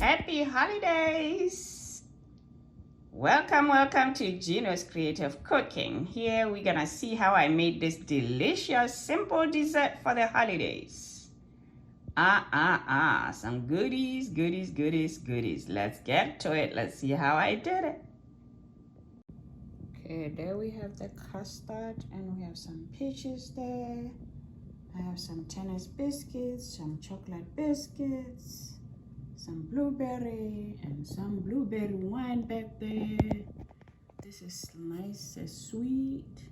Happy holidays! Welcome to Gino's Creative Cooking. Here we're gonna see how I made this delicious, simple dessert for the holidays. Some goodies. Let's get to it. Let's see how I did it. Okay, there we have the custard and we have some peaches there. I have some tennis biscuits, some chocolate biscuits, some blueberry and some blueberry wine back there. This is nice and sweet.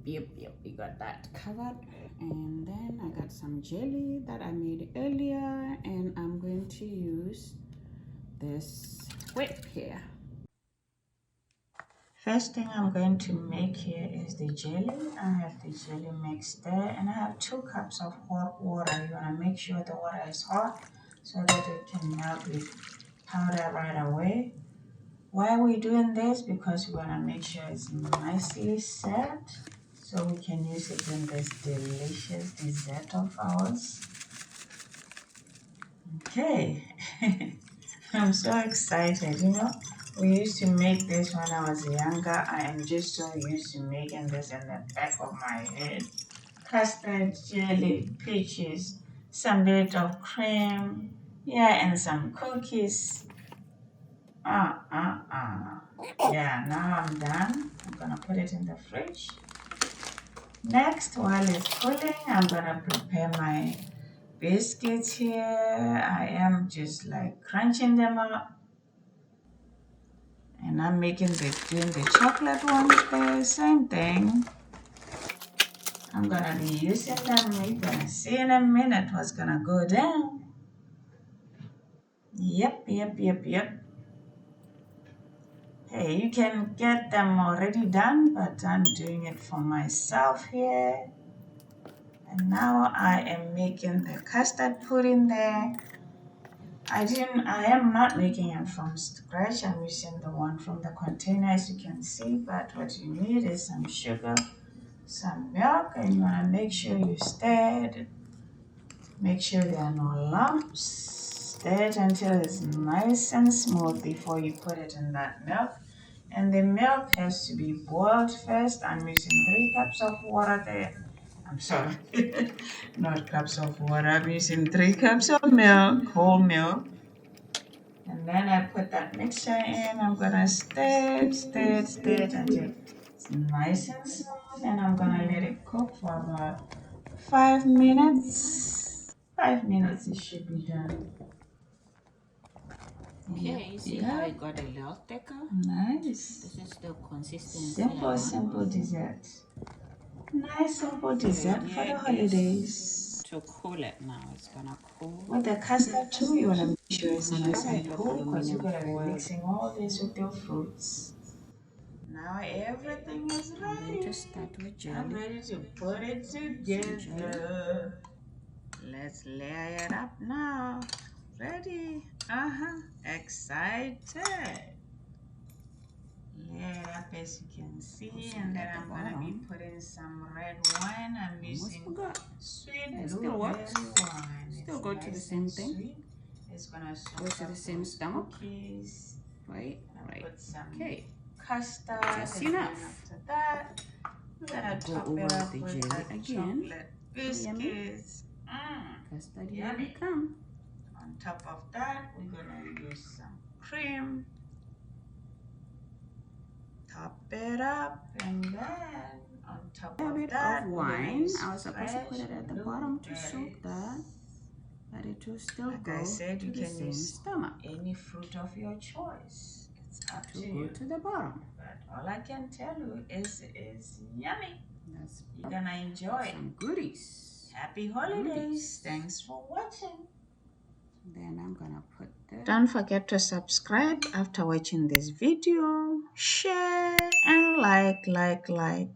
Yep, we got that covered. And then I got some jelly that I made earlier, and I'm going to use this whip here. First thing I'm going to make here is the jelly. I have the jelly mixed there, and I have 2 cups of hot water. You want to make sure the water is hot so that it can melt the powder right away. Why are we doing this? Because we want to make sure it's nicely set so we can use it in this delicious dessert of ours. Okay, I'm so excited, you know. We used to make this when I was younger. I am just so used to making this in the back of my head. Custard, jelly, peaches, some bit of cream, yeah, and some cookies. Yeah, now I'm done. I'm gonna put it in the fridge. Next, while it's cooling, I'm gonna prepare my biscuits here. I am just like crunching them up. And I'm doing the chocolate ones there, same thing. I'm gonna be using them. We're gonna see in a minute what's gonna go down. Yep. Hey, you can get them already done, but I'm doing it for myself here. And now I am making the custard pudding there. I am not making it from scratch. I'm using the one from the container, as you can see, but what you need is some sugar, some milk, and you want to make sure you stir it. Make sure there are no lumps. Stir it until it's nice and smooth before you put it in that milk. And the milk has to be boiled first. I'm using 3 cups of water there. I'm sorry, not cups of water. I'm using 3 cups of milk, whole milk. And then I put that mixture in. I'm gonna stir it until it's nice and smooth. And I'm gonna let it cook for about 5 minutes. 5 minutes, it should be done. Okay, you see how it got a little thicker? Nice. This is the consistency. Simple dessert. Nice simple dessert for the holidays. To cool it now, it's gonna cool. With the custard too, you want to make sure it's nice and cool because you're going to be mixing all this with your fruits. Now everything is ready. I'm going to start with jelly. I'm ready to put it together. Let's layer it up now. Ready? Excited. Layer it up as you can see, and then I'm gonna be putting some red wine. I'm using sweet blueberry wine. Still go to the same thing. It's gonna go to the same stomach. Cookies. Right. Put some okay. Custard. Just enough. After that, we're gonna go top over it up the with jelly the again. chocolate biscuits. Custard Yummy. here come. On top of that, we're gonna use some cream. Top it up, and then on top of that, of wine. I was supposed to put it at the bottom to soak that, but it will still like go I said, to you the can same use stomach. any fruit of your choice. It's up to Go you. to the bottom. But all I can tell you is yummy. That's You're gonna enjoy some goodies. Happy holidays. Thanks for watching. Then I'm gonna put Don't forget to subscribe after watching this video. Share and like.